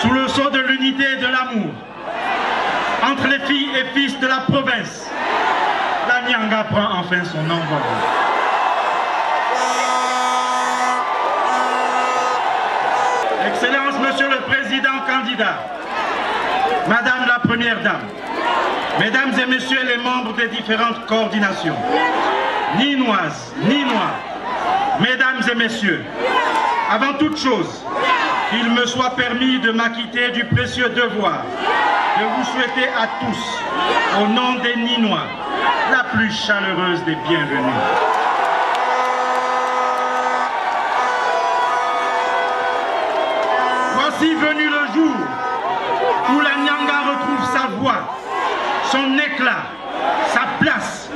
sous le sceau de l'unité et de l'amour, entre les filles et fils de la province, la Nyanga prend enfin son envol. Excellence, Monsieur le Président candidat, Madame la Première Dame, Mesdames et Messieurs les membres des différentes coordinations, Ninoises, Ninois, Mesdames et Messieurs, avant toute chose, qu'il me soit permis de m'acquitter du précieux devoir de vous souhaiter à tous, au nom des Ninois, la plus chaleureuse des bienvenues. Voici venu le jour où la Nyanga retrouve sa voix, son éclat, sa place.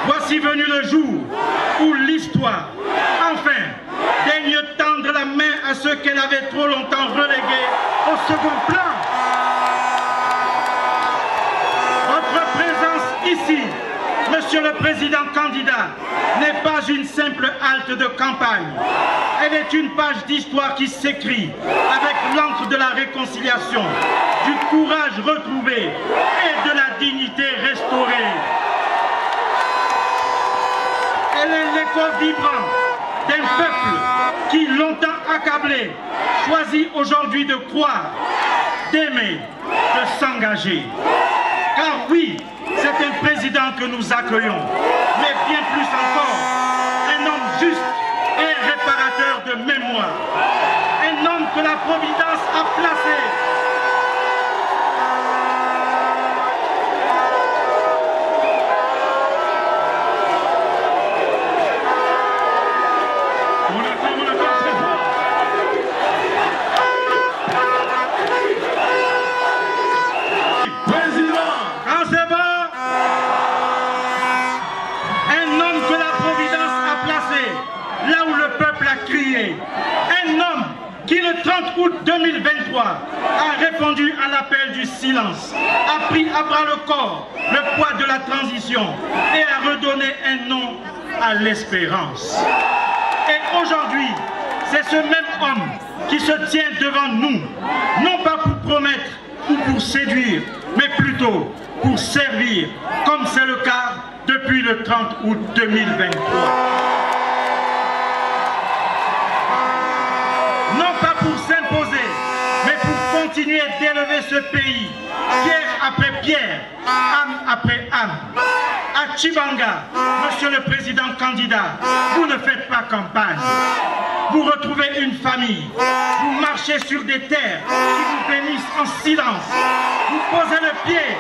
Voici venu le jour où l'histoire, enfin, daigne tendre la main à ceux qu'elle avait trop longtemps relégués au second plan. Votre présence ici, Monsieur le Président candidat, n'est pas une simple halte de campagne. Elle est une page d'histoire qui s'écrit avec l'encre de la réconciliation, du courage retrouvé et de la dignité restaurée. Elle est l'écho vibrant d'un peuple qui, longtemps accablé, choisit aujourd'hui de croire, d'aimer, de s'engager. Car oui, c'est un président que nous accueillons, mais bien plus encore, un homme juste et un réparateur de mémoire. Un homme que la Providence a placé. Un homme qui le 30 août 2023 a répondu à l'appel du silence, a pris à bras le corps le poids de la transition et a redonné un nom à l'espérance. Et aujourd'hui, c'est ce même homme qui se tient devant nous, non pas pour promettre ou pour séduire, mais plutôt pour servir, comme c'est le cas depuis le 30 août 2023. Non pas pour s'imposer, mais pour continuer d'élever ce pays, pierre après pierre, âme après âme. À Tchibanga, Monsieur le Président candidat, vous ne faites pas campagne. Vous retrouvez une famille, vous marchez sur des terres qui vous bénissent en silence. Vous posez le pied.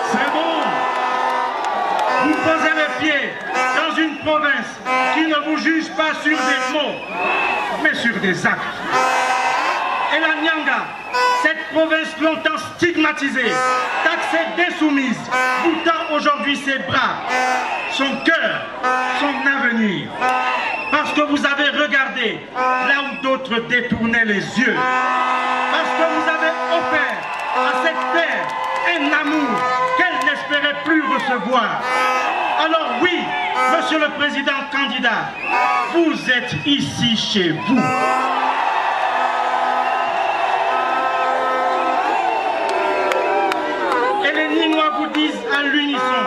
C'est bon. Vous posez le pied dans une province qui ne vous juge pas sur des mots, mais sur des actes. Et la Nyanga, cette province longtemps stigmatisée, taxée d'insoumise, vous tend aujourd'hui ses bras, son cœur, son avenir. Parce que vous avez regardé là où d'autres détournaient les yeux. Parce que vous avez offert à cette terre un amour qu'elle n'espérait plus recevoir. Alors oui, Monsieur le Président candidat, vous êtes ici chez vous. Et les Ninois vous disent à l'unisson,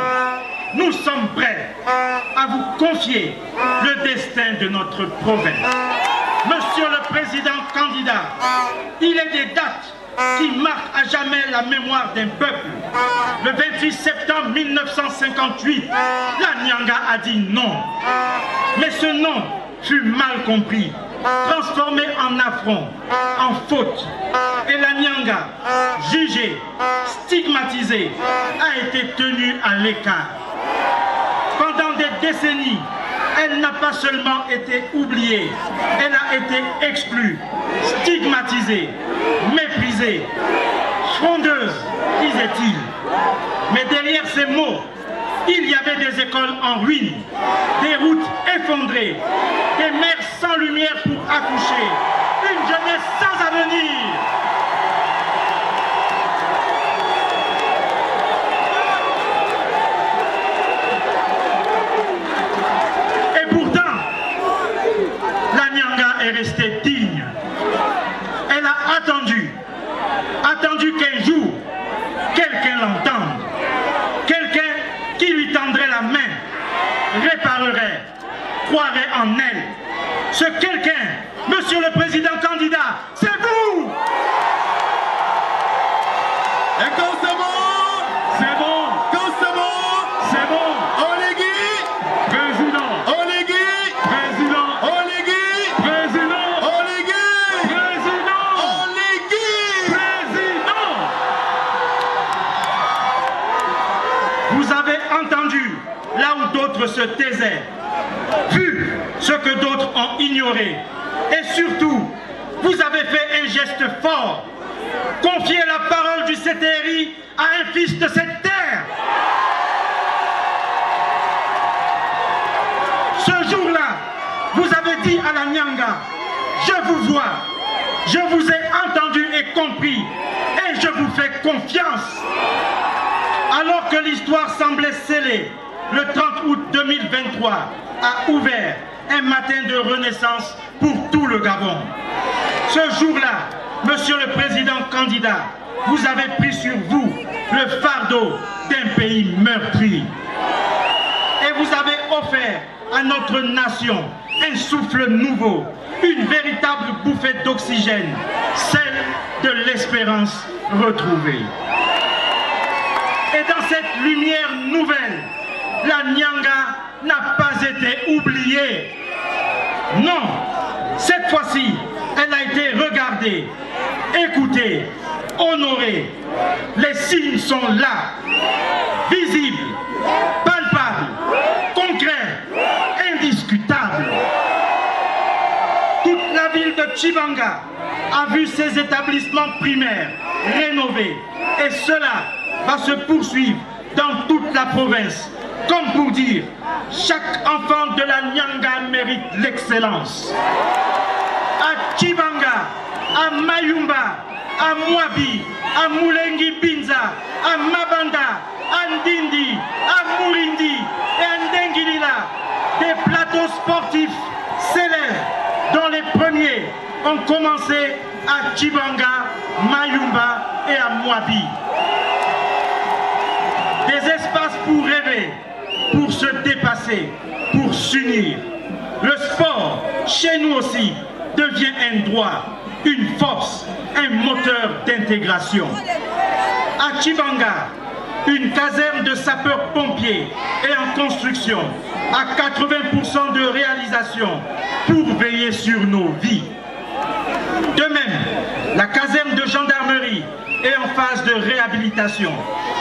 nous sommes prêts à vous confier le destin de notre province. Monsieur le Président candidat, il est des dates qui marque à jamais la mémoire d'un peuple. Le 28 septembre 1958, la Nyanga a dit non. Mais ce non fut mal compris, transformé en affront, en faute. Et la Nyanga, jugée, stigmatisée, a été tenue à l'écart. Pendant des décennies, elle n'a pas seulement été oubliée, elle a été exclue, stigmatisée, méprisée, frondeuse, disait-il. Mais derrière ces mots, il y avait des écoles en ruine, des routes effondrées, des mères sans lumière pour accoucher, une jeunesse sans avenir. est restée digne. Elle a attendu qu'un jour, quelqu'un l'entende, quelqu'un qui lui tendrait la main, réparerait, croirait en elle. Ce quelqu'un, monsieur le président candidat, c'est vous! Et quand c'est bon, c'est bon! Quand c'est bon, c'est bon! Oligui, président! Oligui, président! Oligui, président! Oligui, président! Oligui, président! Vous avez entendu là où d'autres se taisaient, vu ce que d'autres ont ignoré, et surtout, vous avez fait un geste fort, confier la parole du CTRI à un fils de cette terre. Ce jour-là, vous avez dit à la Nyanga, je vous vois, je vous ai entendu et compris, et je vous fais confiance. Alors que l'histoire semblait scellée, le 30 août 2023 a ouvert un matin de renaissance pour tout le Gabon. Ce jour-là, monsieur le président candidat, vous avez pris sur vous le fardeau d'un pays meurtri. Et vous avez offert à notre nation un souffle nouveau, une véritable bouffée d'oxygène, celle de l'espérance retrouvée. Et dans cette lumière nouvelle, la Nyanga n'a pas été oubliée. Non, cette fois-ci, elle a été regardée, écoutée, honorée. Les signes sont là, visibles, palpables, concrets, indiscutables. Toute la ville de Tchibanga a vu ses établissements primaires rénovés, et cela va se poursuivre dans toute la province. Comme pour dire, chaque enfant de la Nyanga mérite l'excellence. À Tchibanga, à Mayumba, à Mwabi, à Moulengi Binza, à Mabanda, à Ndindi, à Mourindi et à Ndengilila, des plateaux sportifs s'élèvent, dont les premiers ont commencé à Tchibanga, Mayumba et à Mwabi. Des espaces pour rêver, pour se dépasser, pour s'unir. Le sport, chez nous aussi, devient un droit, une force, un moteur d'intégration. À Tchibanga, une caserne de sapeurs-pompiers est en construction, à 80% de réalisation, pour veiller sur nos vies. De même, la caserne de gendarmerie est en phase de réhabilitation,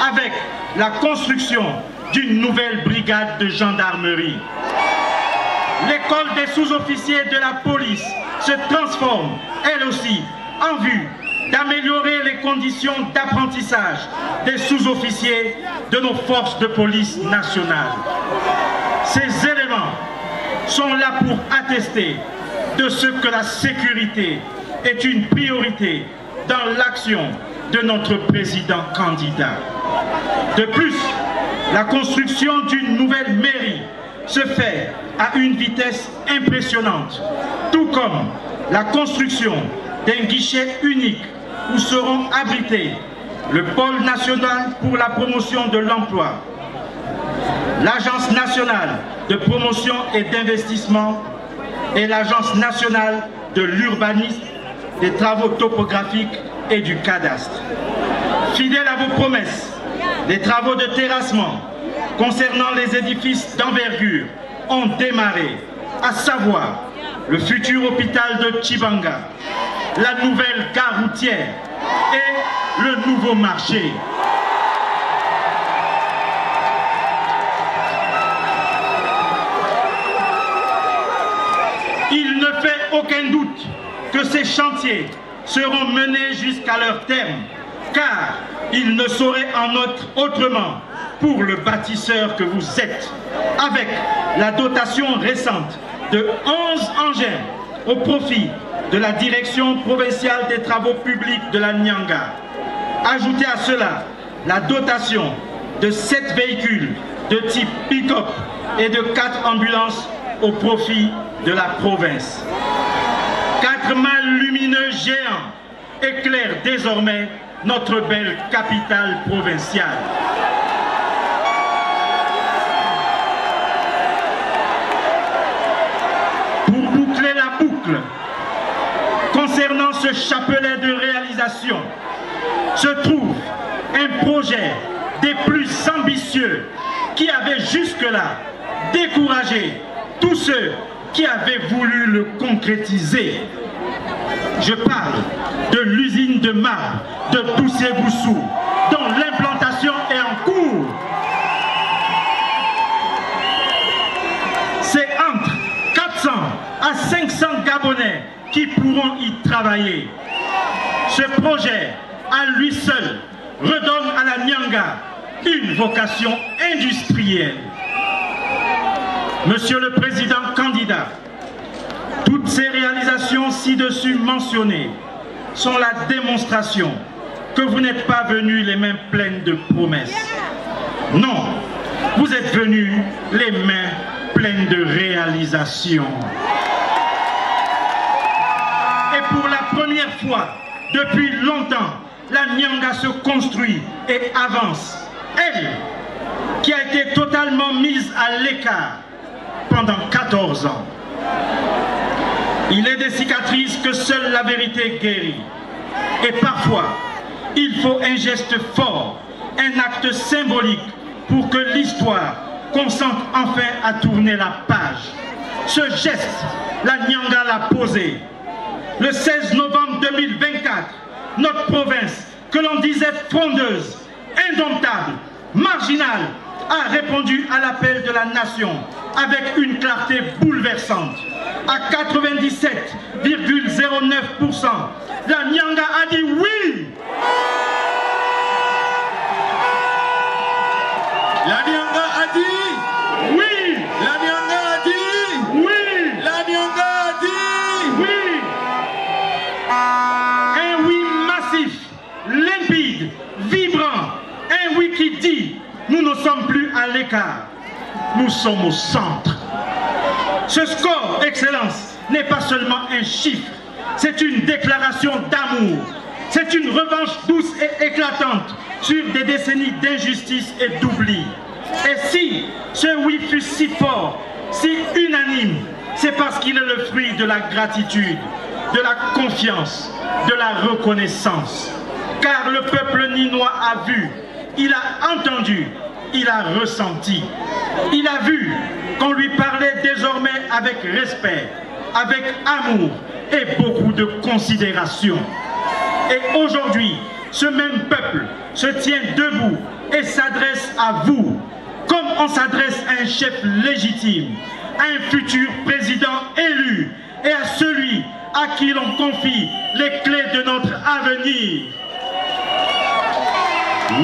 avec la construction d'une nouvelle brigade de gendarmerie. L'école des sous-officiers de la police se transforme, elle aussi, en vue d'améliorer les conditions d'apprentissage des sous-officiers de nos forces de police nationales. Ces éléments sont là pour attester de ce que la sécurité est une priorité dans l'action de notre président candidat. De plus, la construction d'une nouvelle mairie se fait à une vitesse impressionnante, tout comme la construction d'un guichet unique où seront abrités le pôle national pour la promotion de l'emploi, l'Agence nationale de promotion et d'investissement et l'Agence nationale de l'urbanisme, des travaux topographiques et du cadastre. Fidèles à vos promesses, les travaux de terrassement concernant les édifices d'envergure ont démarré, à savoir le futur hôpital de Tchibanga, la nouvelle gare routière et le nouveau marché. Il ne fait aucun doute que ces chantiers seront menés jusqu'à leur terme, car il ne saurait en être autrement pour le bâtisseur que vous êtes, avec la dotation récente de 11 engins au profit de la direction provinciale des travaux publics de la Nyanga. Ajoutez à cela la dotation de 7 véhicules de type pick-up et de 4 ambulances au profit de la province. 4 mâts lumineux géants éclairent désormais notre belle capitale provinciale. Pour boucler la boucle, concernant ce chapelet de réalisation, se trouve un projet des plus ambitieux qui avait jusque-là découragé tous ceux qui avaient voulu le concrétiser. Je parle de l'usine de marbre de Toussé-Boussou, dont l'implantation est en cours. C'est entre 400 à 500 Gabonais qui pourront y travailler. Ce projet, à lui seul, redonne à la Nyanga une vocation industrielle. Monsieur le Président candidat, toutes ces réalisations ci-dessus mentionnées sont la démonstration que vous n'êtes pas venus les mains pleines de promesses. Non, vous êtes venus les mains pleines de réalisations. Et pour la première fois depuis longtemps, la Nyanga se construit et avance. Elle, qui a été totalement mise à l'écart pendant 14 ans. Il est des cicatrices que seule la vérité guérit. Et parfois, il faut un geste fort, un acte symbolique pour que l'histoire consente enfin à tourner la page. Ce geste, la Nyanga l'a posé. Le 16 novembre 2024, notre province, que l'on disait frondeuse, indomptable, marginale, a répondu à l'appel de la nation avec une clarté bouleversante. À 97,09%, la Nyanga a dit oui. La Nyanga a dit oui. La Nyanga a dit Oui. La Nyanga a dit Oui. Un oui massif, limpide, vibrant. Un oui qui dit nous ne sommes plus à l'écart, nous sommes au centre. Ce score, Excellence, n'est pas seulement un chiffre, c'est une déclaration d'amour. C'est une revanche douce et éclatante sur des décennies d'injustice et d'oubli. Et si ce oui fut si fort, si unanime, c'est parce qu'il est le fruit de la gratitude, de la confiance, de la reconnaissance. Car le peuple ninois a vu, il a entendu, il a ressenti. Il a vu qu'on lui parlait désormais avec respect, avec amour et beaucoup de considération. Et aujourd'hui, ce même peuple se tient debout et s'adresse à vous, comme on s'adresse à un chef légitime, à un futur président élu et à celui à qui l'on confie les clés de notre avenir.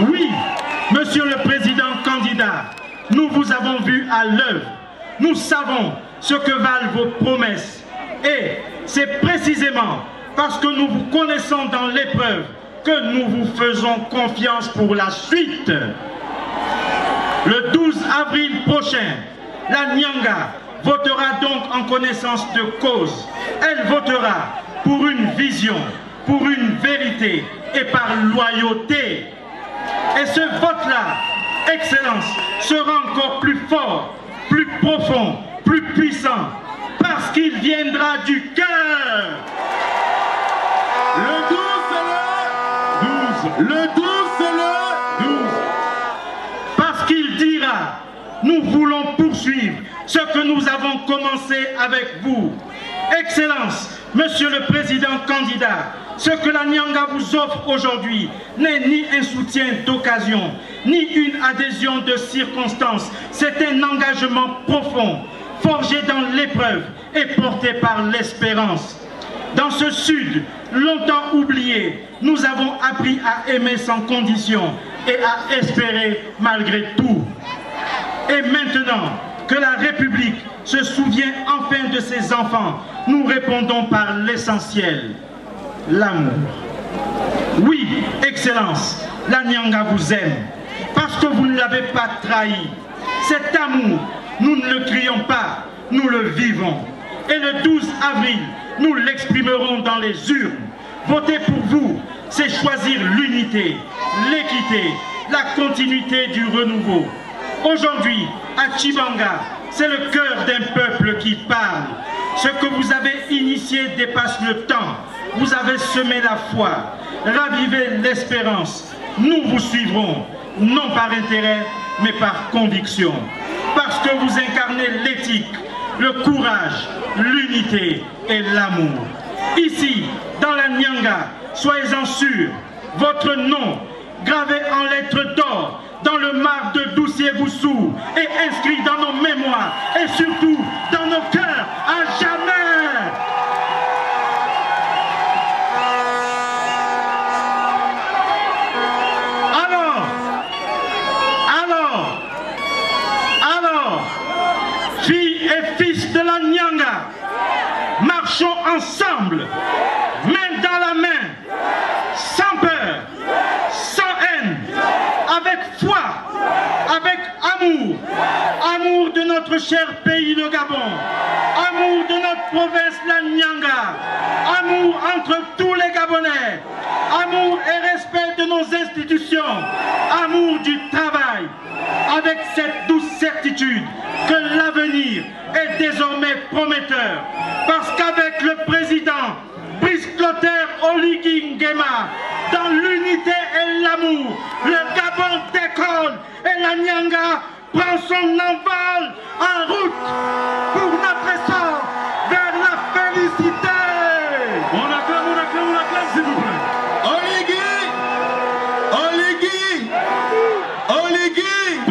Oui, Monsieur le Président candidat, nous vous avons vu à l'œuvre. Nous savons ce que valent vos promesses. Et c'est précisément parce que nous vous connaissons dans l'épreuve que nous vous faisons confiance pour la suite. Le 12 avril prochain, la Nyanga votera donc en connaissance de cause. Elle votera pour une vision, pour une vérité et par loyauté. Et ce vote-là, Excellence, sera encore plus fort, plus profond, plus puissant, parce qu'il viendra du cœur. Le 12 c'est le 12. Le 12 c'est le 12. Parce qu'il dira, nous voulons poursuivre ce que nous avons commencé avec vous. Excellence, Monsieur le Président candidat, ce que la Nyanga vous offre aujourd'hui n'est ni un soutien d'occasion, ni une adhésion de circonstance. C'est un engagement profond, forgé dans l'épreuve et porté par l'espérance. Dans ce Sud, longtemps oublié, nous avons appris à aimer sans condition et à espérer malgré tout. Et maintenant que la République se souvient enfin de ses enfants, nous répondons par l'essentiel, l'amour. Oui, Excellence, la Nyanga vous aime, parce que vous ne l'avez pas trahi. Cet amour, nous ne le crions pas, nous le vivons. Et le 12 avril, nous l'exprimerons dans les urnes. Voter pour vous, c'est choisir l'unité, l'équité, la continuité du renouveau. Aujourd'hui, à Tchibanga, c'est le cœur d'un peuple qui parle. Ce que vous avez initié dépasse le temps. Vous avez semé la foi, ravivé l'espérance. Nous vous suivrons, non par intérêt, mais par conviction. Parce que vous incarnez l'éthique, le courage, l'unité et l'amour. Ici, dans la Nyanga, soyez-en sûrs, votre nom, gravé en lettres d'or, dans le marbre de Doucier-Boussou, est inscrit dans nos mémoires et surtout dans nos cœurs à jamais. Alors, filles et fils de la Nyanga, marchons ensemble, main dans la main, sans peur, sans haine, avec foi, avec amour, amour de notre cher pays le Gabon, amour de notre province la Nyanga, amour entre tous les Gabonais, amour et respect de nos institutions, amour du travail, avec cette douce certitude que l'avenir est désormais prometteur, parce qu'avec le président Brice Clotaire Oligui Nguema, dans l'unité et l'amour, le Gabon décolle et la Nyanga prend son envol en route pour notre essor vers la félicité. On acclame, s'il vous plaît. Oligui, Oligui, Oligui.